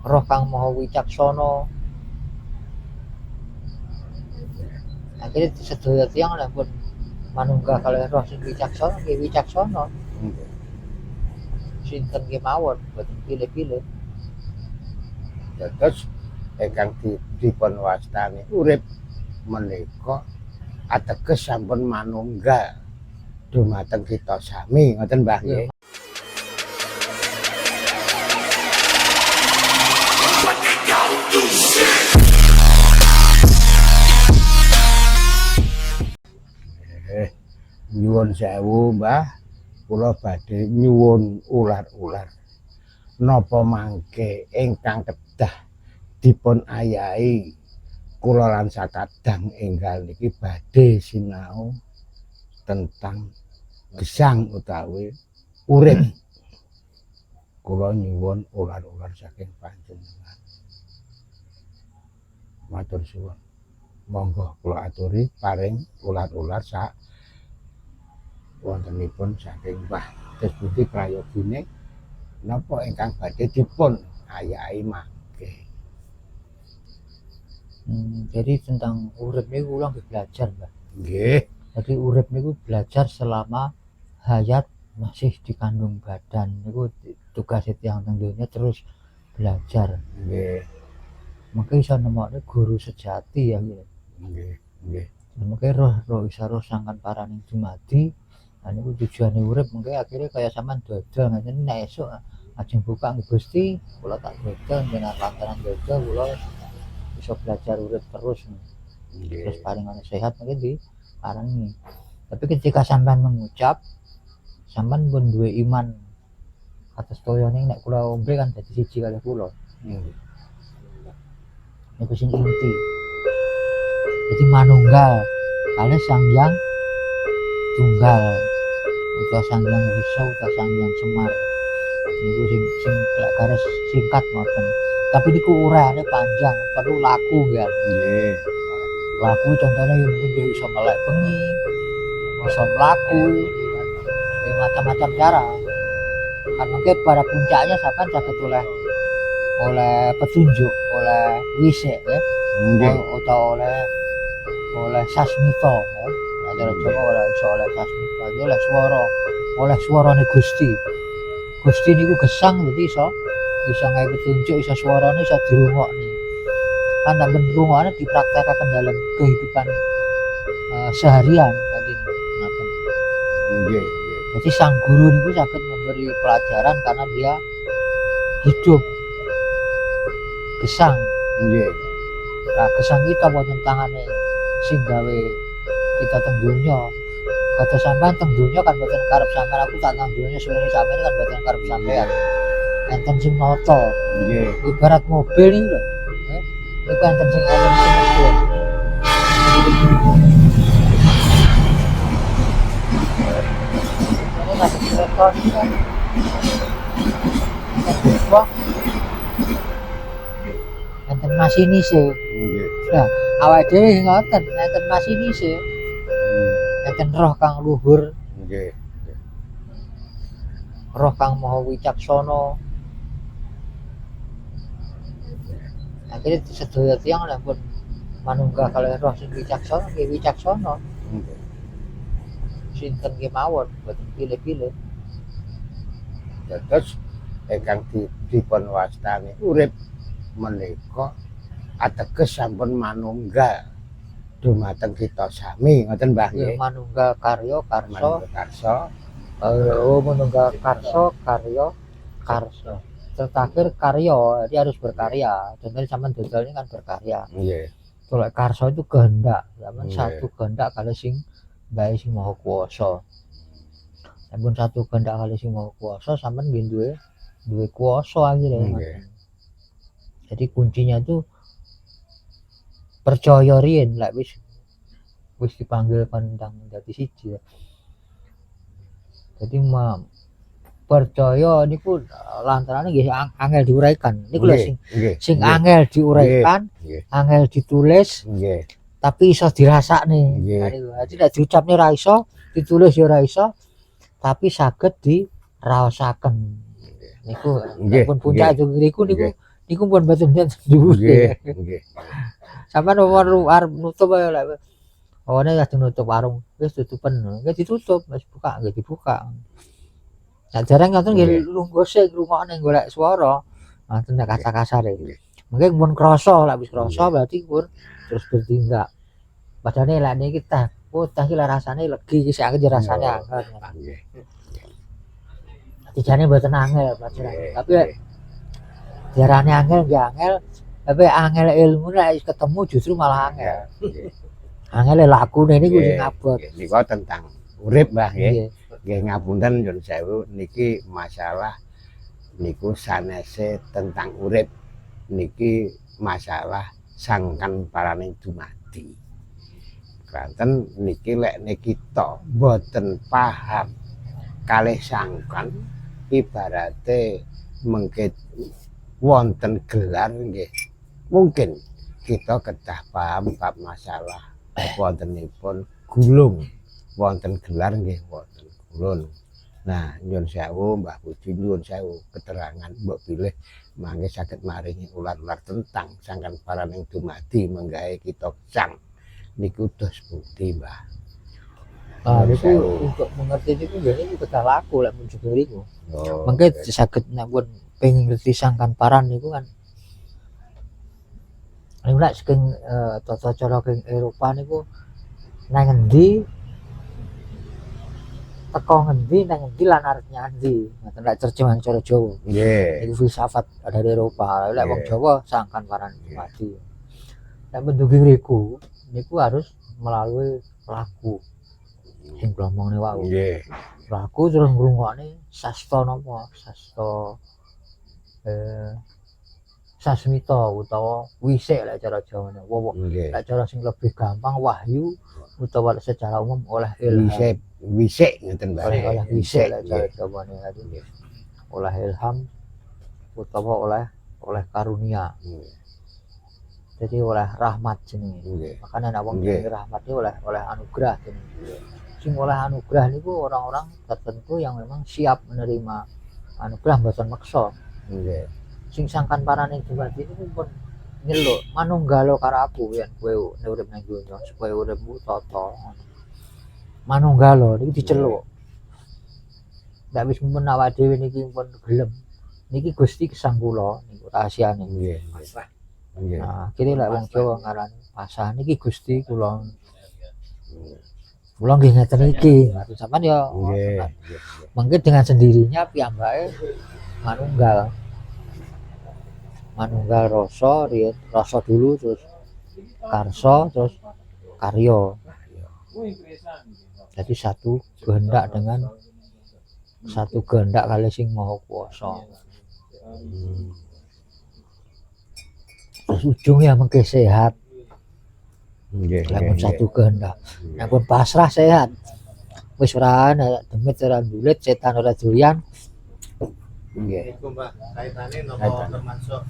roh kang maha wicaksana. Akhirnya sedaya tiyang lah pun manunggal kalih roh sing wicaksana nggih wicaksana. Sinten kemawon boten pilih-pilih. Terus ingkang dipun wastani urip menika ateges sampun manunggal dumateng kita sami ngoten Mbah nggih. Nyuwun sewu Mbah, kula badhe nyuwun ular-ular. Napa mangke ingkang kedah dipun ayahi kula lan sakadang enggal niki badhe sinau tentang gesang utawi urip. Kula nyuwun ular-ular saking panjenengan. Matur suwun. Monggo kula aturi paring ular-ular sak wontenipun saking Mbah Desbudi Prayogine napa ingkang badhe dipun ayahi mangke. Jadi tentang urip niku kula nggih belajar, Mbak. Nggih. Jadi urip niku belajar selama hayat masih dikandung badan niku tugas tiyang teng donya terus belajar. Nggih. Mengke iso nemokne guru sejati ya gitu. Nggih, nggih. Mengke roh isa roh sangkan paraning dumadi. Nah niku tujuane urip mengke akhirnya kaya sampean dodol ngene nek esuk ajeng buka nggih Gusti, kula tak dodol dengan lantaran dodol kula iso belajar urip terus. Terus paling ana sehat mungkin di parangi. Tapi ketika sampean mengucap sampean pun duwe iman atas toyone nek kula ombe kan dadi siji kalih kula. Niku sing inti. Jadi manunggal kalih Sang Hyang Tunggal utawa Sang Hyang Wisa utawa Sang Hyang Semar. Niku sing garis singkat ngoten. Tapi niku uraiane panjang, perlu laku ya. Nggih. Laku contohnya yang mungkin bisa melek bengi, bisa melaku, macam-macam cara. Kan mungkin pada puncaknya sampai sakit oleh petunjuk, oleh wisek ya, atau oleh sasmito ya. Ada coba oleh sasmito, oleh suara nih Gusti. Gusti niku gesang jadi iso ngai petunjuk, iso suarane iso dirungokne. Kan tak benrungokne dipraktekake dalam kehidupan seharian tadi ngoten. Nggih. Jadi sang guru niku saged memberi pelajaran karena dia hidup gesang. Nggih. Nah, gesang kita wonten tangane sing gawe kita teng donya. Kata sampean teng donya kan boten karep sampean, aku tak nang donya suwene sampean kan boten karep sampean. Enten sing nata. Nggih. Ibarat mobil iki lho. Niku enten sing mesin. Enten masinise. Nggih. Nah, awake dhewe ngoten, enten masinise. Enten roh kang luhur, Nggih. roh kang maha wicaksana. Akhirnya sedaya tiyang lah pun manunggal kalih roh sing wicaksana nggih wicaksana. Sinten kemawon boten pilih-pilih. Terus ingkang dipun wastani urip menika ateges sampun manunggal dumateng kita sami ngoten Mbah nggih. Manunggal karya karsa. Manunggal karya karsa. Terakhir karya, dia harus berkarya. Contohnya sampean dodol ini kan berkarya. Nggih. Kalau karsa itu kehendak, sampean satu kehendak kali sing bae sing maha kuwasa. Sampun satu kehendak kali sing maha kuwasa, sampean nggih duwe kuwasa akhirnya. Jadi kuncinya itu percaya riyen lek wis dipanggil pandang dadi siji. Jadi percaya niku lantarane nggih angel diuraikan. Niku lho sing angel diuraikan, angel ditulis, tapi iso dirasakne. Jadi nek diucapne ra iso, ditulis ya ora iso, tapi saged diraosaken. Niku pun puncak niku Iku pun mboten enten dhuwur. Nggih, nggih. Sampeyan arep nutup ae lek owone lagi nutup warung, wis tutupen. Nggih ditutup, wis buka nggih dibuka. Nek jarang ngoten nggih Nggih. lungguh sik ngrungokne golek swara. Ngoten nek Nggih. kasa-kasare. Nggih. Mengke pun krasa, lek wis krasa Nggih. berarti pun terus bertindak. Padahal lek niki teh, oh teh iki lek rasane legi iki sik anget rasane Yo. anget. Nggih. Dijane mboten angel pelajaran. Nggih. Tapi lek diarani angel nggih angel, tapi angel ilmu nek ketemu justru malah angel. Nggih. Angel lakune niku sing abot. Nggih. Nika tentang urip, Mbah nggih. Nggih. Nggih ngapunten nyuwun sewu niki masalah niku sanese tentang urip niki masalah sangkan paraning dumadi. Kanten niki lek niki tok boten paham kalih sangkan ibarate mengke wonten gelar nggih mungkin kita kedah paham bab masalah wontenipun gulung wonten gelar nggih wonten gulung. Nah, nyuwun sewu Mbah Puji nyuwun sewu keterangan mbok pilih mangke saged maringi ular-ular tentang sangkan paraning dumadi menggawe kita sang niku dos bukti, Mbah. Niku untuk mengerti niku nggih niku kedah laku lek mun juga niku. Oh, Mengke saged nek pun pengin ngerti sangkan paran niku kan. Nek saking tata cara king Eropa niku nang endi teko ngendi nang endi lan arep nyandi. Ngoten lek terjemahan cara Jawa. nggih. Iku filsafat dari Eropa. Lek wong Nggih. Jawa sangkan paran mati. Nek mendugi ngriku niku harus melalui pelaku. Sing glomongne wau. Nggih. Pelaku terus ngrungokne sasta napa? Sasta sasmita utawa wisik lek cara Jawane. Nggih. Lek cara sing lebih gampang wahyu utawa secara umum oleh ilham. Wisik ngoten, Mbah. Oleh wisik lek cara Nggih. Jawane tadi. Oleh ilham utawa oleh karunia. Jadi oleh rahmat jenenge. Nggih. Makanya nek wong Nggih. jenenge rahmat iki oleh anugerah jenenge. Sing oleh anugerah niku orang-orang tertentu yang memang siap menerima anugerah mboten meksa. Nggih. Sing sangkan paraning dumadi niku pun nyeluk manunggalo karo aku yen kowe urip nang donya supaya uripmu tata. Manunggalo niku diceluk. Nek wis mun awake dhewe niki pun gelem. Niki Gusti gesang kula niku rahasiane. Nggih. Nggih. Nah, kene lek wong Jawa ngarani pasah niki Gusti kula. Kula nggih ngeten iki. Sampeyan ya Nggih. mungkin dengan sendirinya piyambake manunggal. Manunggal rasa, rasa dulu terus karsa terus karya. Jadi satu kehendak dengan satu kehendak kali sing maha kuasa. Terus ujungnya mungkin sehat. Nggih. Lamun satu kehendak. Lamun pasrah sehat. Wis ora ana demit ora ndulit, setan ora doyan. Nggih. Itu Mbak, kaitannya nopo termasuk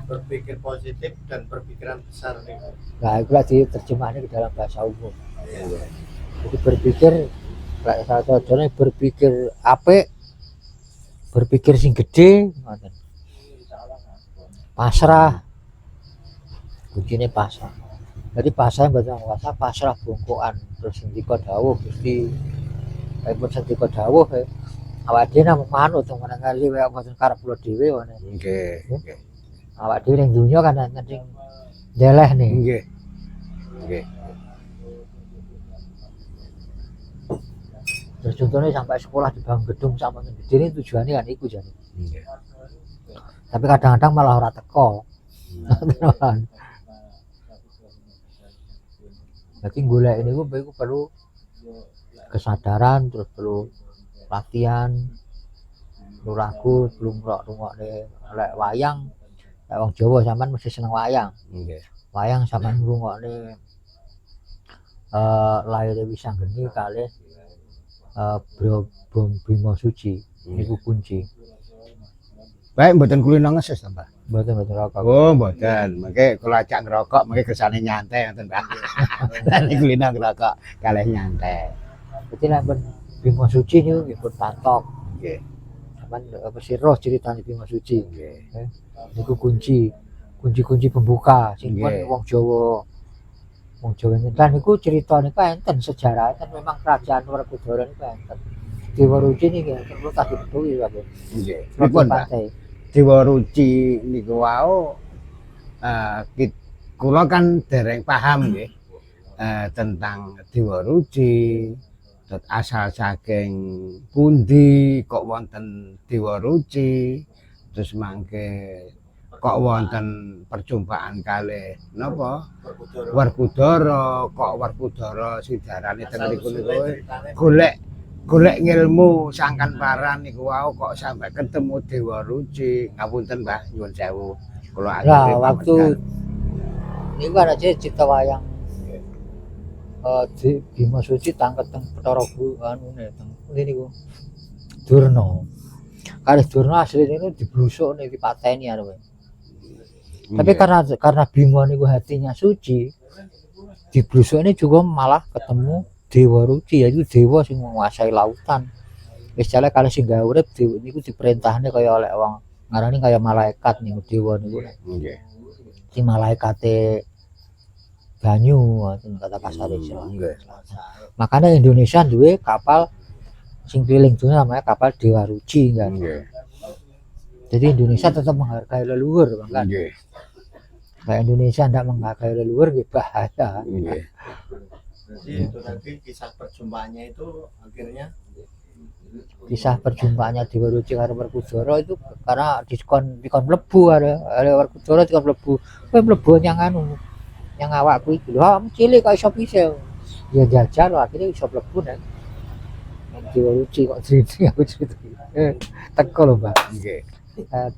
berpikir positif dan berpikiran besar nih. Nah, itu lagi terjemahnya ke dalam bahasa umum. Jadi berpikir, kayak salah satunya berpikir apik, berpikir sing gede, pasrah, kuncinya pasrah. Jadi pasrah bahasa kuasa pasrah bungkuan terus sendika dawuh Gusti. Kayak pun sendika dawuh awak dhewe namung manut teng menengar iki kaya mboten karep kula dhewe ngene. Nggih. Nggih. Awak dhewe ning donya kan enten sing ndeleh nih. Nggih. Nggih. Terus contohnya sampai sekolah dibangun gedung sama gede ini tujuannya kan iku jane. Nggih. Tapi kadang-kadang malah ora teko. Jadi golek ini gue perlu kesadaran, terus perlu latihan, perlu lagu, perlu ngrungok deh, lek wayang, lek wong Jawa sampean mesti seneng wayang. Nggih. Wayang sampean ngrungok deh, lahir Wisanggeni kali Bima Suci, niku kunci. Baik mboten kulino ngeses ta, Mbak? Mboten rokok. Oh, mboten. Mengke kula ajak ngerokok, mengke kersane nyantai ngoten, Mbak. Nek kulino ngerokok kalih nyantai. Berarti lek Bima Suci niku nggih pun patok. Nggih. Sampeyan apa sih roh ceritane Bima Suci? Nggih. Niku kunci pembuka sing pun Nggih. wong Jawa. Wong Jawa nyentan niku crita niku enten sejarah enten memang kerajaan Werkudara niku enten. Dewa Ruci niki enten kula tak dibetuli Pak. Nggih. Pripun Pripun, Mbak? pantai. Dewa Ruci niku wau kula kan dereng paham nggih tentang Dewa Ruci, asal saking pundi kok wonten Dewa Ruci, terus mangke kok wonten perjumpaan kalih napa Werkudara, kok Werkudara sing diarani teng mriku niku golek ngilmu sangkan paran niku wau kok sampai ketemu Dewa Ruci. Ngapunten Mbah, nyuwun sewu. Kula Lah aturi waktu pamekaran. niku ana cipta wayang di Bima Suci tangket teng Bathara anune teng niku Durna. Kalih Durna asline niku diblusuk niku dipateni arep. Tapi karena Bima niku hatinya suci, diblusukne juga malah ketemu Dewa Ruci, yaitu dewa sing menguasai lautan. Wis jale kalih sing gawe urip niku diperintahne kaya oleh wong ngarani kaya malaikat niku dewa niku. Nggih. Si malaikate banyu ngoten kata kasare Jawa. Nggih. Makanya Indonesia duwe kapal sing keliling dunia namanya kapal Dewa Ruci kan. Nggih. Jadi Indonesia tetap menghargai leluhur kan. Nggih. Kayak Indonesia ndak menghargai leluhur nggih bahaya. Nggih. Jadi itu nanti kisah perjumpaannya itu akhirnya Kisah perjumpaannya Dewa Ruci karo Werkudara itu karena dikon mlebu are Werkudara dikon mlebu. Kowe mlebu nyang anu yang awakku iki lho, cilik kok iso bisa. Ya jajal akhirnya iso mlebu nang Dewa Ruci kok cerita aku cerita. Teko lho, Mbak. Nggih.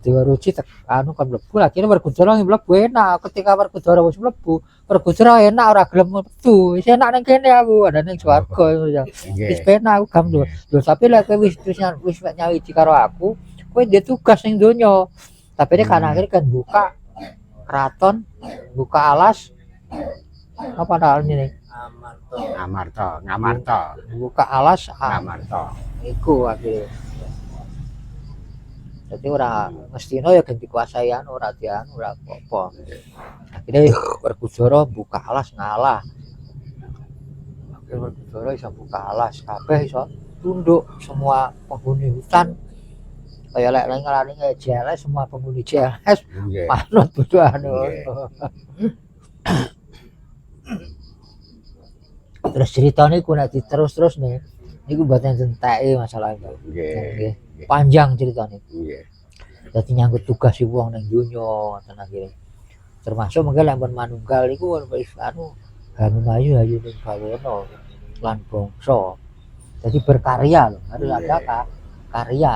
Dewa Ruci anu kan mlebu akhirnya Werkudara mlebu enak. Ketika Werkudara wis mlebu, Werkudara enak ora gelem metu. Wis enak nang kene aku, ada ning swarga ya. Wis Nggih. penak aku gam lho. Lho tapi lek kowe wis nyawiji karo aku, kowe ndek tugas ning donya. Tapi ini kan akhirnya kan buka keraton, buka alas apa namanya nih? Ngamarta. Buka alas Ngamarta. iku akhirnya. Jadi ora mestino ya ganti kuasaian ora dianu ora apa-apa. Akhirnya Werkudara buka alas ngalah. Akhirnya Werkudara iso buka alas, kabeh iso tunduk semua penghuni hutan. Kayak lek ngarani kayak JLS semua penghuni JLS Nggih. manut kudu anu. Nggih. Terus cerita niku nek diterus-terus nih, niku mboten enteke masalah itu. Nggih. Nggih. Panjang ceritanya. Nggih. Dadi nyangkut tugas wong nang donya ngoten akhire. Termasuk mengke lek manunggal niku wis anu Hanumayu ayu ning bawana lan bangsa. Jadi berkarya loh, harus ada karya.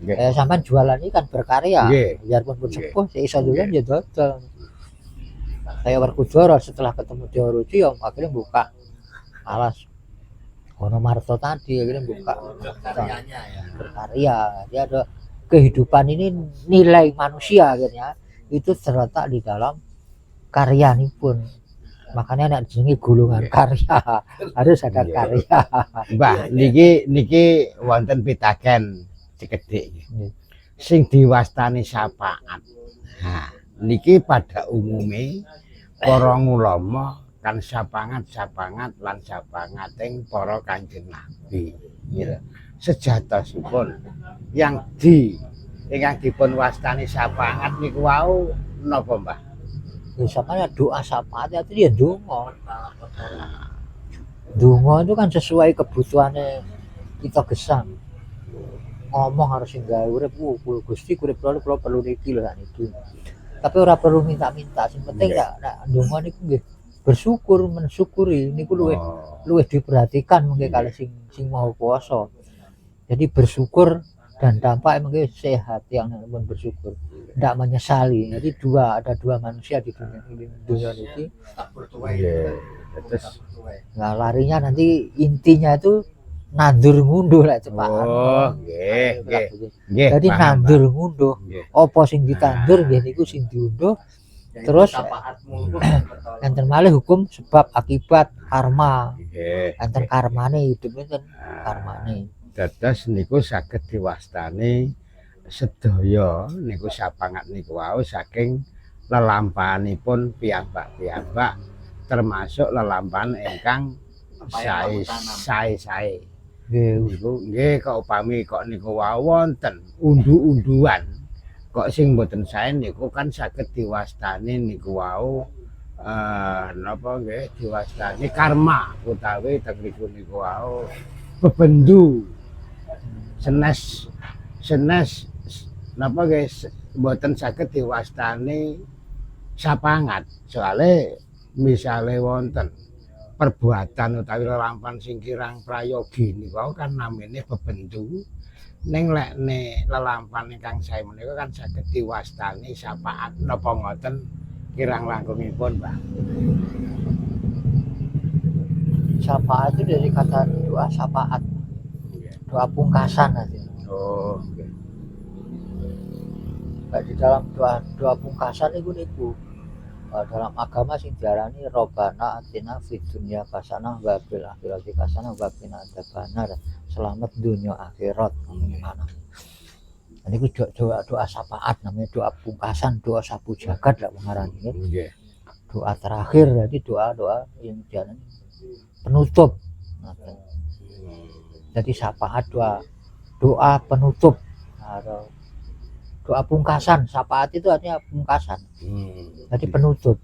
Nggih. Sampean jualan ini kan berkarya. Nggih. Biarpun pun Nggih. sepuh, iso dolan ya dodol. Kayak Werkudara setelah ketemu Dewa Ruci ya akhirnya buka alas Wonomarto tadi akhirnya buka karyanya ya. berkarya. Dia ada kehidupan ini nilai manusia akhirnya itu terletak di dalam karya ini pun. Makanya anak jenenge golongan karya harus ada Nggih. karya. Mbah, niki wonten pitaken sekedhik. Nggih. Sing diwastani syafaat. Nah, niki pada umume para ulama kan sapangat lan sapangating para Kanjeng Nabi. Nggih. Sejatosipun ingkang dipun wastani syafaat niku wau napa, Mbah? Ya samanya doa syafaat itu ya donga. Donga itu kan sesuai kebutuhannya kita gesang. Ngomong harus gawe urip Gusti urip kula perlu niki lho sakniki. Tapi ora perlu minta-minta, sing penting nek donga niku nggih bersyukur, mensyukuri niku luwih diperhatikan mengke kalih sing Maha Kuwasa. Jadi bersyukur dan dampak mengke sehat yang pun bersyukur. Tidak menyesali. Jadi ada dua manusia di dunia ini. Tak bertuai. Nggih. Terus Nah, larinya nanti intinya itu nandur ngunduh lah cepat. oh, nggih, nggih. Nggih. Jadi paham, nandur ngunduh. Nggih. Apa sing ditandur nggih niku sing diunduh. Yaitu Terus syafaatmu enten malih hukum sebab akibat karma. Nggih. Enten karmane hidup enten karmane. Dados niku saged diwastani sedaya niku sapangat niku wau saking lelampahanipun piyambak-piyambak termasuk lelampahan ingkang sae-sae. Nggih. Niku nggih kok upami kok niku wau wonten undu-unduan kok sing mboten sae niku kan saged diwastani niku wau napa nggih diwastani karma utawi teng niku wau bebendu senes napa guys mboten saged diwastani sapangat soale misale wonten perbuatan utawi lelampahan sing kirang prayogi niku kan namine bebendu ning lekne lelampahan ingkang sae menika kan saged diwastani sapaat napa ngoten kirang langkungipun Mbah. Syafaat itu dari kata doa syafaat, doa pungkasan nanti. Oh, nggih. Kayak di dalam doa pungkasan itu niku dalam agama sing diarani Robbana atina fid dunya hasanah wa fil akhirati hasanah wa qina adzabannar. Selamat dunia akhirat mana. Ini doa syafaat namanya, doa pungkasan, doa sapu jagat lah pengarane. Nggih. Doa terakhir jadi doa yang diarani penutup. Jadi syafaat doa penutup. Doa pungkasan, syafaat itu artinya pungkasan. Jadi penutup.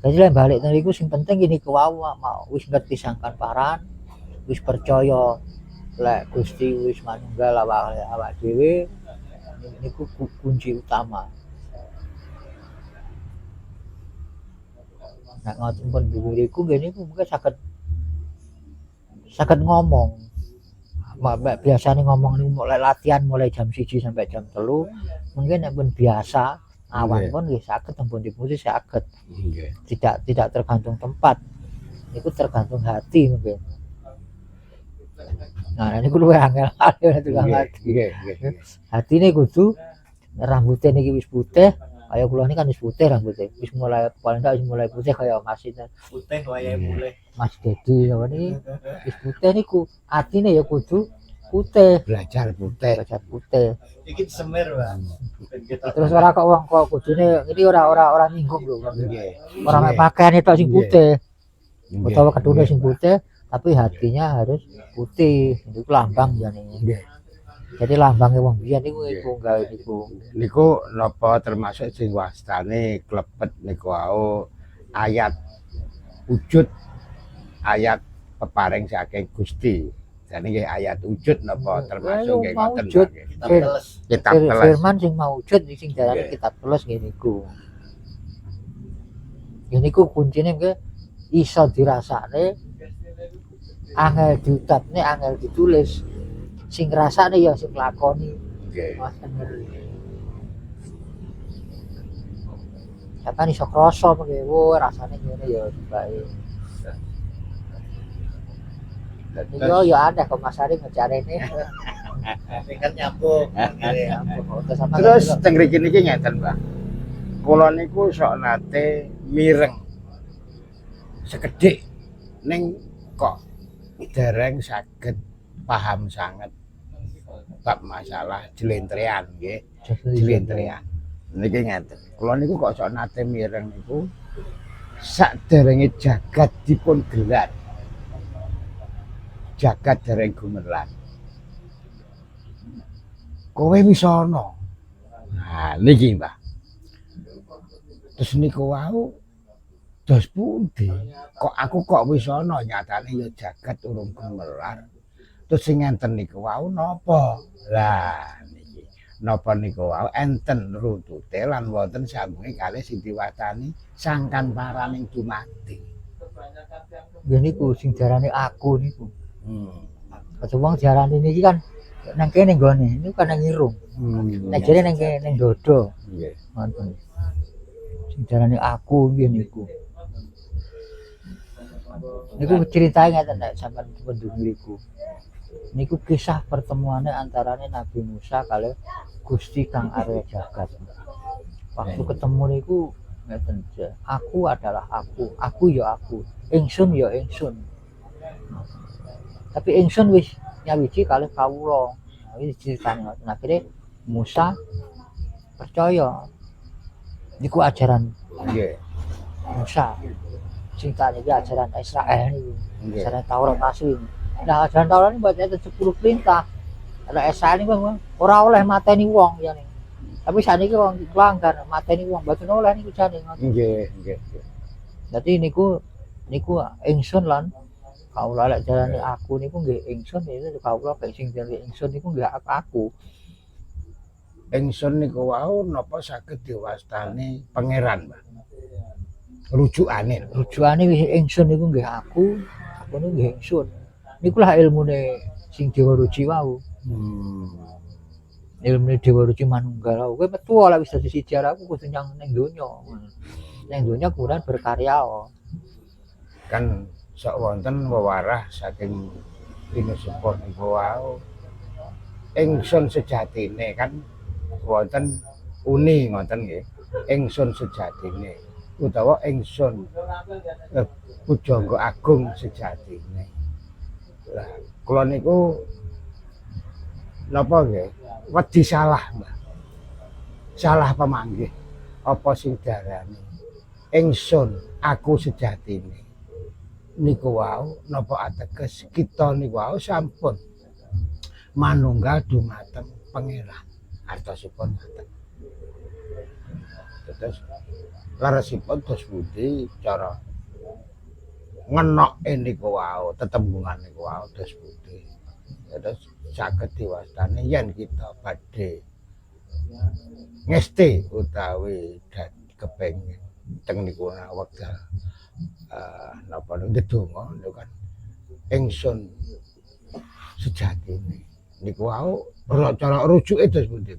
Jadi lain balik tadi sing penting gini kuwawa mau wis ngerti sangkan paran, wis percaya lek Gusti wis manunggal awak dhewe niku kunci utama. Nek ngoten pun bibiriku ngene iku mungkin saged ngomong. Biasanya ngomong ini mulai latihan mulai jam 1 sampai jam 3 mungkin pun biasa awan pun bisa saged tempun dipuji saged. Tidak tergantung tempat, itu tergantung hati mungkin. Nah ini kudu angel tukang hati. Hati ini kudu rambutnya niki wis putih, kayak kula ini kan wis putih rambutnya, wis mulai paling enggak wis mulai putih kayak Mas itu. Putih wayahe mulih. Mas Dedi ini wis putih niku atine ya kudu putih, Belajar putih. Iki semir, Pak. Terus ora kok wong kok kudune iki ora nyinggung lho. Nggih. Ora mek pakaiane tok sing putih. Nggih. Utawa kedune sing putih tapi hatinya harus putih. Itu lambang jane. Nggih. Jadi lambangnya wong biyen niku iku gawe niku. Niku napa termasuk sing wastane klepet niku wau ayat wujud ayat peparing saking Gusti. Jadi nggih ayat wujud napa termasuk nggih ngoten wujud. nggih. Kitab teles. Firman sing maujud sing diarani kitab teles ngene iku. Ngene iku kuncine nggih iso dirasakne angel diucapne angel ditulis. Sing ngrasakne ya sing lakoni. Nggih. Sampeyan iso krasa mengke rasane ngene ya bae. Yo ya ada kok Mas Ari ngecarene. Ini kan nyambung. Terus teng mriki niki ngeten, Mbah. Kula niku sok nate mireng sekedhik ning kok dereng saged paham sanget bab masalah jelentrean nggih. Jelentrean. Niki ngeten. Kula niku kok sok nate mireng niku saderenge jagat dipun gelar. Jagat dereng gumelar. Kowe wis ana. Nah, niki, Mbah. Terus niku wau dos pundi? Kok aku kok wis ana nyatane ya jagat urung gumelar. Terus sing enten niku wau napa? Lah niki. Napa niku wau enten runtute lan wonten sambunge kalih sing diwastani sangkan paraning dumadi. Ya niku sing diarani aku niku. Aja wong diarani niki kan nang kene nggone, niku kan nang irung. Nek jare nang kene nang dodo. Nggih. Ngoten. Sing diarani aku nggih niku. Niku ceritanya ngeten nek sampean penduduriku. Niku kisah pertemuannya antarane Nabi Musa kali Gusti Kang Arya Jagat. Waktu ketemu niku ngeten, aku adalah aku ya aku, ingsun ya ingsun. Tapi ingsun wis nyawiji kalih kawula. Iki ceritane ngoten. Akhire Musa percaya niku ajaran Nggih. Musa. Sing tak niki ajaran Israel niku. Nggih. Ajaran Taurat asli. Nah, ajaran Taurat ini buat itu 10 perintah. Kalau Israel niku ora oleh mateni wong ya nih. Tapi saniki wong pelanggar mateni wong mboten oleh niku jane ngoten. Nggih. Dadi niku ingsun lan kawula lek jarane aku niku nggih ingsun itu kawula kayak sing jarane ingsun niku nggih aku. Ingsun niku wau napa saged diwastani pangeran, Mbak. Rujukane. Rujukane wis ingsun niku nggih aku niku nggih ingsun. Niku lah ilmune sing Dewa Ruci wau. Ilmune Dewa Ruci manunggal wau. Kowe metu ora wis dadi siji aku kudu nyang ning donya. Ning donya kurang berkarya. Kan sok wonten wewarah saking Pinusupa niku wau. Ingsun sejatine kan wonten uni ngoten nggih. Ingsun sejatine utawa ingsun pujangga agung sejatine. Lah kula niku napa nggih? Wedi salah, Mbak. Salah pamanggih. Apa sing darani ingsun aku sejatine. Niku wau napa ateges kita niku wau sampun manunggal dumateng pangeran. Artosipun ngoten. Terus laresipun dos pundi cara ngenoke niku wau, tetembungan niku wau dos pundi. Terus saged diwastani yen kita badhe ngesti utawi kepengin teng niku wekdal napa ndedonga niku kan ingsun sejatine. Niku wau cara rujuke dos pundi.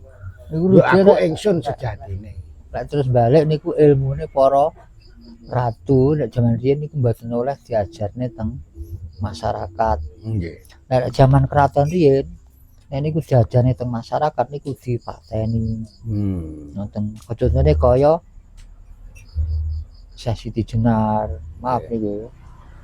Niku Aku ingsun sejatine. Lek terus balik niku ilmune para ratu nek jaman riyen niku mboten oleh diajarne teng masyarakat. Nggih. Nek jaman keraton riyen nek niku diajarne teng masyarakat niku dipateni. Nonton contohnya kaya Siti Jenar, maaf niku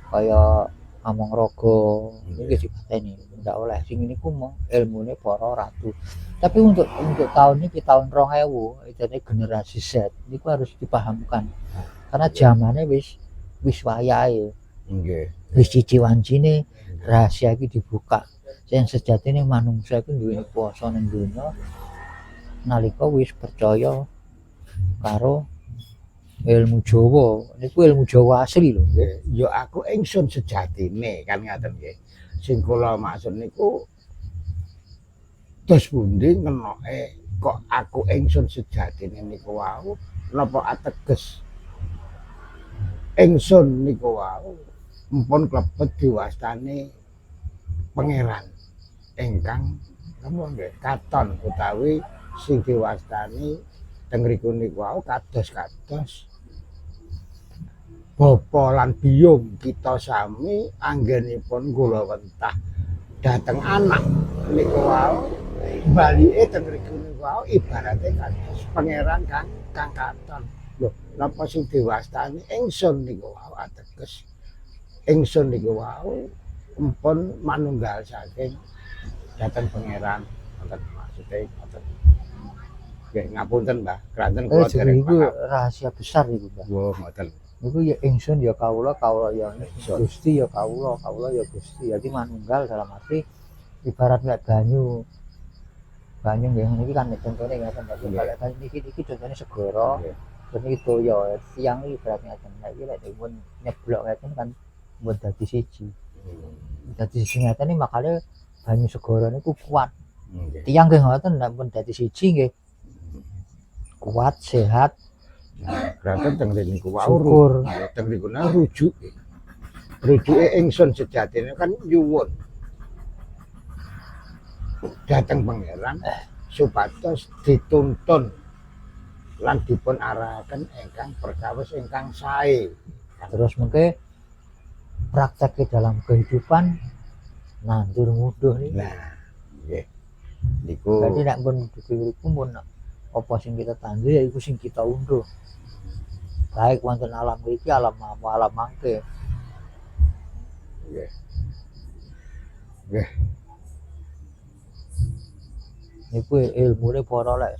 kaya Among Rogo niku dipateni ndak oleh sing niku mung ilmune para ratu. Tapi untuk tahun ini tahun 2000 itu generasi Z niku harus dipahamkan karena zamannya wis wayahe. Nggih. Wis cici-wancine rahasia iki dibuka. Sing sejatine manungsa iku duwe kuwasa ning donya nalika wis percaya karo ilmu Jawa. Niku ilmu Jawa asli lho. Ya aku ingsun sejatine kan ngaten nggih. Sing kula maksud niku dos pundi ngenoke kok aku ingsun sejatine niku wau napa ateges ingsun niku wau mpun klebet diwastani pangeran ingkang napa nggih katon utawi sing diwastani teng mriku niku wau kados-kados bapa lan biyung kita sami anggenipun kula wentah dhateng anak niku wau balike teng mriku niku wau ibarate kados pangeran kang katon. Lho, napa sing diwastani ingsun niku wau ateges ingsun niku wau empun manunggal saking dhateng pangeran wonten maksude ngoten. Nggih ngapunten Mbah, kranten kula dereng Niku rahasia besar niku, Mbah. Oh, ngoten. Niku ya ingsun ya kawula ya Gusti ya kawula ya Gusti. Jadi manunggal dalam arti ibarat kayak banyu. Banyu nggih niki kan contone ngaten Mbak. Kalau niki contone segara. Terus niki toya. Siang iki ibarat ngaten. Nek iki lek dipun nyeblok ngaten kan mbon dadi siji. Dadi siji ngaten makane banyu segara niku kuat. Tiyang nggih ngoten nek pun dadi siji nggih kuat, sehat. Kranten teng niku wau Syukur. teng niku rujuke. Rujuke ingsun sejatine kan nyuwun dhateng pangeran supados dituntun lan dipun arahaken ingkang perkawis ingkang sae. Terus mengke praktek dalam kehidupan nandur muduh niki. Nah, nggih. Niku Jadi nek pun iku pun apa sing kita tandur ya iku sing kita unduh. Baik wonten alam iki alam mangke. nggih. Nggih. niku ilmune para lek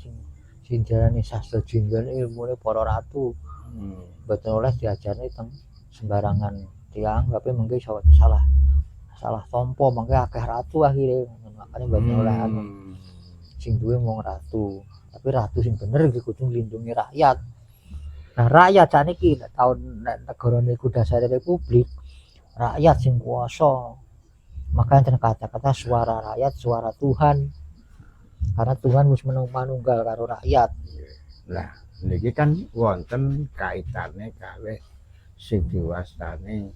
sing diarani sastra jindan ilmune para ratu. Mboten oleh diajarne teng sembarangan tiyang, tapi mengke salah tampa mengke akeh ratu akhire. Makane mboten oleh anu. Sing duwe mung ratu, tapi ratu sing bener iki kudu nglindungi rakyat. Nah, rakyat sakniki nek taun nek negara niku dasare republik, rakyat sing kuwasa. Makanya kata-kata suara rakyat, suara Tuhan. Karena Tuhan wis manunggal karo rakyat. Lah, niki kan wonten kaitane kalih sing diwastani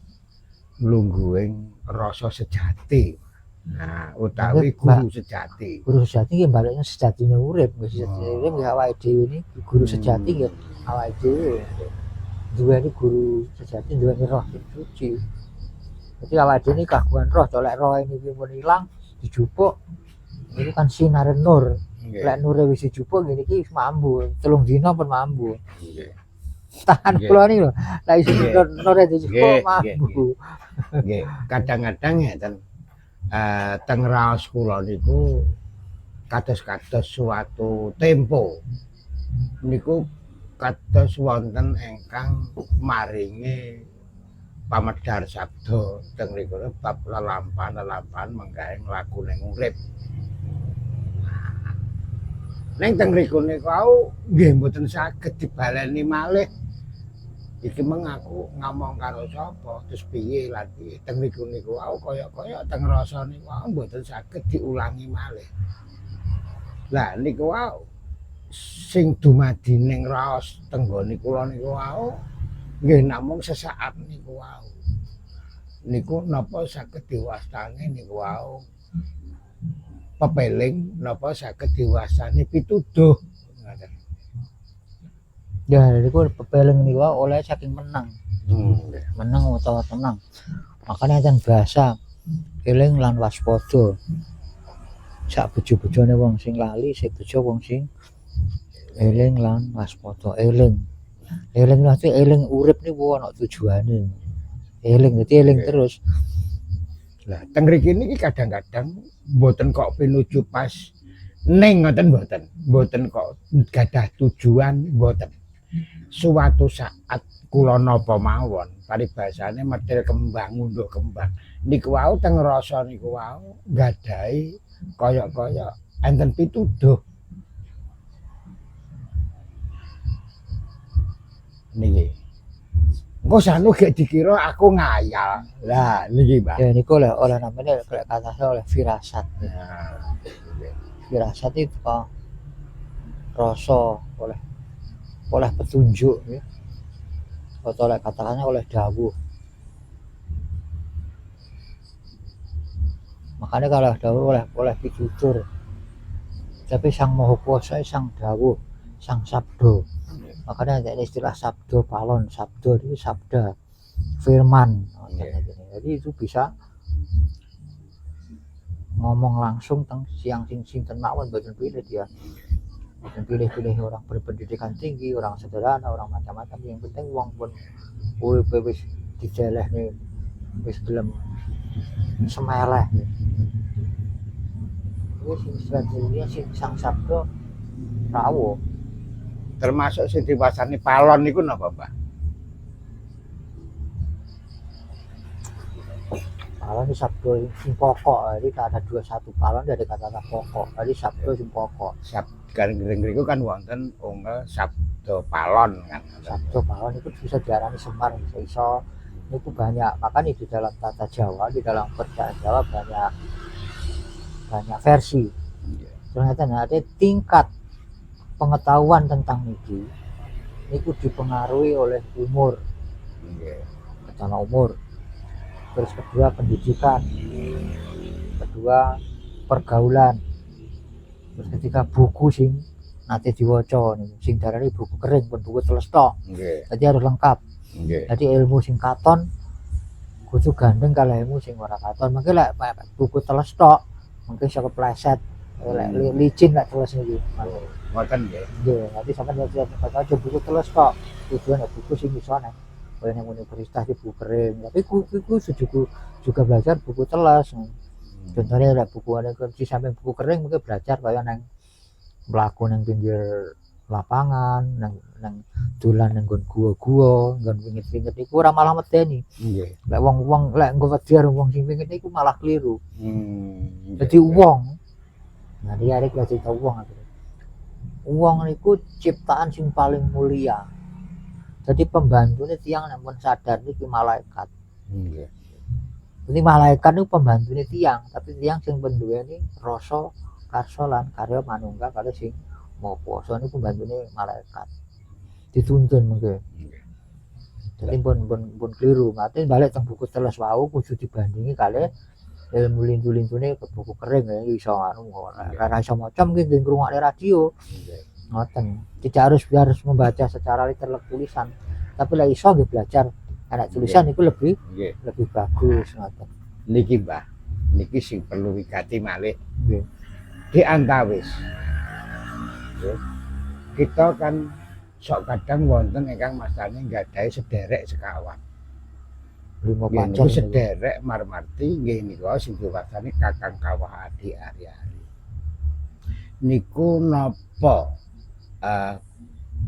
lungguhing rasa sejati. Nah, utawi guru sejati. Guru sejati nggih balekne sejatine urip, nggih sejatine urip nggih awake dhewe niki guru sejati nggih awake dhewe. Duweni guru sejati, duweni roh suci. Jadi awake dhewe niki kagungan roh, colek roh niki pun ilang dijupuk. Niku kan sinar nur. Lek nure wis dijupuk ngene iki mambu, 3 dina pun mambu. Nggih. Tahan kula niki lho. Lah iso nure dijupuk mambu. Nggih, kadang-kadang ngeten. Teng raos kula niku kados-kados suatu tempo niku kados wonten ingkang maringi pamedhar sabda teng mriku bab lelampahan menggawe mlaku ning urip. Ning teng mriku niku nggih mboten saged dibaleni malih. Iki mengaku ngomong karo sapa terus piye lan piye teng mriku niku kaya teng rasa niku mboten saged diulangi malih. Lah niku sing dumadi ning raos tenggone kula niku nggih namung sesaat niku niku napa saged diwastani niku pepeling napa saged diwastani pituduh ngoten. Ya niku pepeling niku oleh saking menang. Menang utawa tenang. Makanya enten bahasa eling lan waspada. Sak bejo-bejone wong sing lali, sing bejo wong sing eling lan waspada. Eling nanti eling urip niku ana tujuane. Eling dadi eling terus. Lah teng mriki niki kadang-kadang mboten kok pinuju pas ning ngoten mboten kok gadah tujuan mboten. Suatu saat kula napa mawon paribasane medhil kembang ngunduh kembang niku teng rasa niku gadhahi kaya enten pituduh niki engko sanu gek dikira aku ngayal lah niki Mbak Ya niku oleh namanya kata saya oleh firasat. Firasat itu rasa oleh petunjuk ya. Atau oleh katakannya oleh dawuh. Makanya kalau dawuh oleh pitutur. Tapi sang Maha Kuwasa sang dawuh, sang sabda. Makanya ada istilah sabda palon, sabda itu sabda firman. Jadi itu bisa ngomong langsung tentang siang sing mawon mboten pilih dia. Pilih-pilih orang berpendidikan tinggi, orang sederhana, orang macam-macam. Yang penting uang pun urip wis dijelehne wis gelem semeleh. Wis strateginya sing sang sabda rawuh. Termasuk sing diwasani palon niku napa, Mbak? Palon itu sabda sing pokok. Jadi ada 21 palon dari kata-kata pokok. Jadi sabda sing pokok. Gering-gering kan wonten unggal sabda palon kan. Sabda palon itu bisa diarani semar, iso itu banyak. Makanya di dalam tata Jawa, di dalam percaya Jawa banyak versi. Ternyata ada tingkat pengetahuan tentang niki dipengaruhi oleh umur. Pertama umur. Terus kedua pendidikan. Kedua pergaulan. Terus ketiga buku sing nate diwaca niku sing darane buku kering pun buku teles tok. Jadi harus lengkap. Jadi ilmu sing katon kudu gandeng kalau ilmu sing ora katon. Mengke lek buku teles tok mungkin iso kepleset. Lek licin lek teles niki. Ngoten nggih. Nggih, nanti sampeyan baca buku teles tok. Tujuan buku sing iso nek yang universitas di buku kering. Tapi kuwi juga belajar buku teles. Contohnya ada buku ada kunci sampai buku kering mungkin belajar kaya nang mlaku nang pinggir lapangan, nang dolan nang nggon gua-gua, nggon wingit-wingit iku ora malah medeni. Nggih. Lek wong lek engko wedi karo wong sing wingit iku malah kliru. Nggih. Dadi wong. Nah, dia arek cerita wong akhirnya. Wong niku ciptaan sing paling mulia. Jadi pembantune tiang nek pun sadar niki malaikat. Nggih. Jadi malaikat niku pembantune tiang, tapi tiang sing penduweni rasa karsa lan karya manunggal kali sing mau puasa niku pembantune malaikat. Dituntun mengke. Jadi pun keliru. Mate balik teng buku teles wau kudu dibandingi kali ilmu lintu-lintune ke buku kering ya iso anu ora iso maca mungkin di ngrungokne radio. Ngoten. Tidak harus membaca secara literal tulisan, tapi lek iso nggih belajar anak tulisan itu lebih bagus ngoten. Niki Mbah, niki sing perlu wigati malih Nggih. di antawis. Nggih. Kita kan sok kadang wonten ingkang masane nggadahi sederek sekawan. Lima Nggih pancen niku sederek marmarti nggih niku sing diwastani Kakang Kawah Adi Ari-ari. Niku napa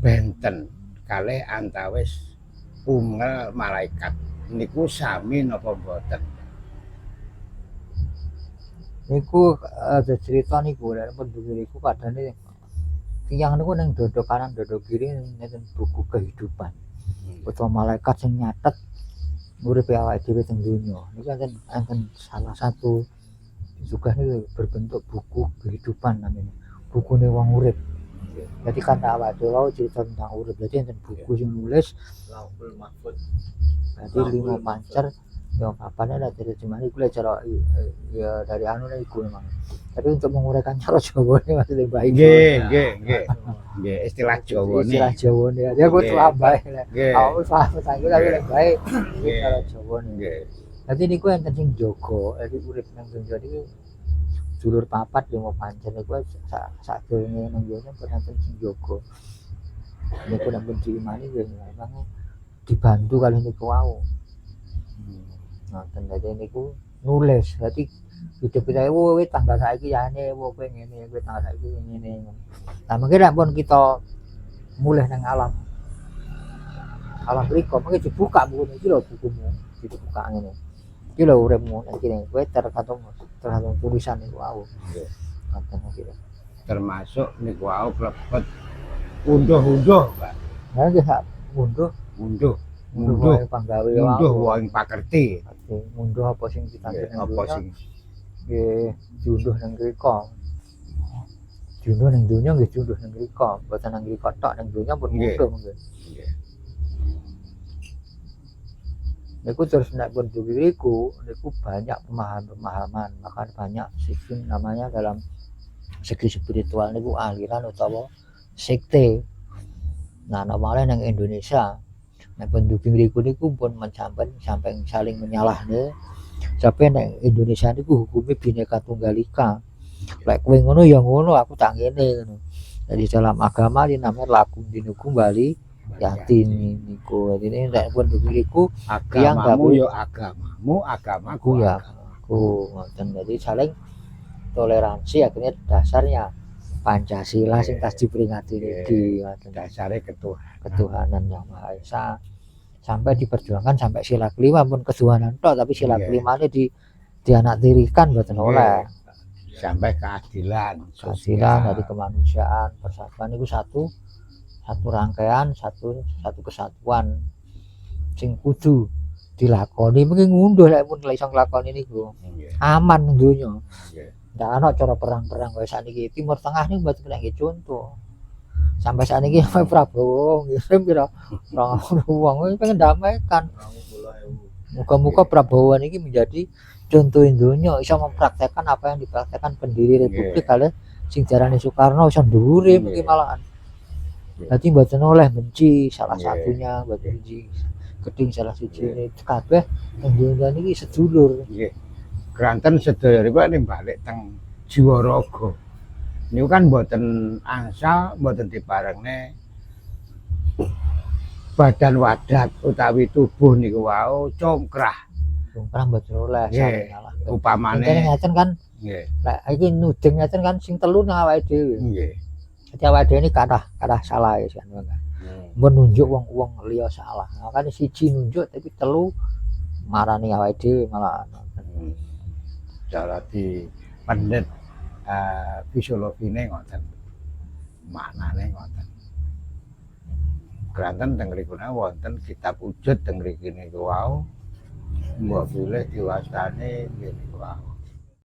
benten kalih antawis ungel malaikat niku sami napa mboten? niku ada cerita niku lek penduduk niku padane tiyang niku ning dodo kanan dodo kiri nenten buku kehidupan. Utawa malaikat sing nyatet uripe awake dhewe teng donya. Niku enten salah satu juga ini berbentuk buku kehidupan namanya. Bukune wong urip. Jadi karena awake dhewe cerita tentang urip, jadi enten buku sing nulis Lauhul Mahfuz. jadi 5 pancer yang papannya ada terjemahan iku lek cara ya dari anu iku memang. Tapi untuk menguraikan cara Jawa ini masih lebih baik. Nggih, istilah Jawa nih. Istilah Jawa nih. Dia kok tua bae. Nggih. Aku paham tapi lebih baik. Nggih. Cara Jawa nih. Nggih. Dadi niku enten sing jaga, jadi urip nang donya iki dulur papat 5 pancer niku sak dene nang donya enten sing jaga. Niku nek pun diimani ya memang dibantu kali niku wau. Ngoten dadi niku nulis. Dadi hidup kita wis tanggal saiki ya ngene, kowe ngene, kowe tanggal saiki ngene. Nah, mungkin nek pun kita mulih nang alam mriko, mungkin dibuka buku iki lho bukumu, dibuka ngene. Iki lho uripmu nek kene, kowe tergantung tulisan niku wau. Nggih. Ngoten iki. Termasuk niku wau klebet unduh-unduh, Pak. Nah, nggih sak munduh panggawe Unduh wong pakerti. munduh apa sing ditandur nang Apa donya. sing Nggih diunduh nang mriko. Diunduh nang donya nggih diunduh nang mriko, mboten nang mriko tok nang donya pun Nggih. munduh nggih. Niku terus nek pun diriku niku banyak pemahaman, maka banyak sistem namanya dalam segi spiritual niku aliran utawa sekte. Nah, normalnya nang Indonesia nek penduduk mriku niku pun sampai saling menyalahne. Sampai nek Indonesia niku hukume Bhinneka Tunggal Ika. Lek kowe ngono ya ngono, aku tak ngene ngono. Jadi dalam agama dinamanya lakum dinukum bali yatin niku. Jadi nek penduduk mriku agamamu yo agamamu, agamaku ya aku ngoten. Jadi saling toleransi akhirnya dasarnya Pancasila sing tas diperingati di dasare ketuhanan Yang Maha Esa. Sampai diperjuangkan sampai sila kelima pun ketuhanan tok, tapi sila kelima ini dianaktirikan mboten oleh. Sampai keadilan dari kemanusiaan, persatuan itu satu rangkaian, satu kesatuan sing kudu dilakoni. Mungkin ngunduh lek pun iso nglakoni niku aman nang donya. Ndak ana cara perang-perang kaya sakniki. Timur Tengah niku mboten kena contoh. Sampai saat ini Prabowo ngirim kira 20.000 wong pengen damaikan. Muga-muga Prabowo ini menjadi contoh Indonesia, bisa mempraktekkan apa yang dipraktekkan pendiri Republik kali sing jarane Soekarno iso dhuwure mungkin malahan. Dadi mboten oleh benci salah satunya, mboten benci Geding salah siji kabeh Indonesia niki sedulur. Nggih. Granten sedaya niku nek balik teng Jiwaraga. Niku kan mboten angsal, mboten diparengne badan wadat utawi tubuh niku wau congkrah. Congkrah mboten oleh salah. Upamane ngeten kan nggih. Lek iki nuding ngeten kan sing telu nang awake dhewe. Nggih. Dadi awake dhewe ini kathah salah ya kan. Menunjuk wong liya salah. Makane siji nunjuk tapi telu marani awake dhewe malah. Cara di pendet fisiologine ngoten. Maknane ngoten. Keranten teng mriku wonten kitab wujud teng mriki niku wau. Mbok bilih diwastani nggih niku wau.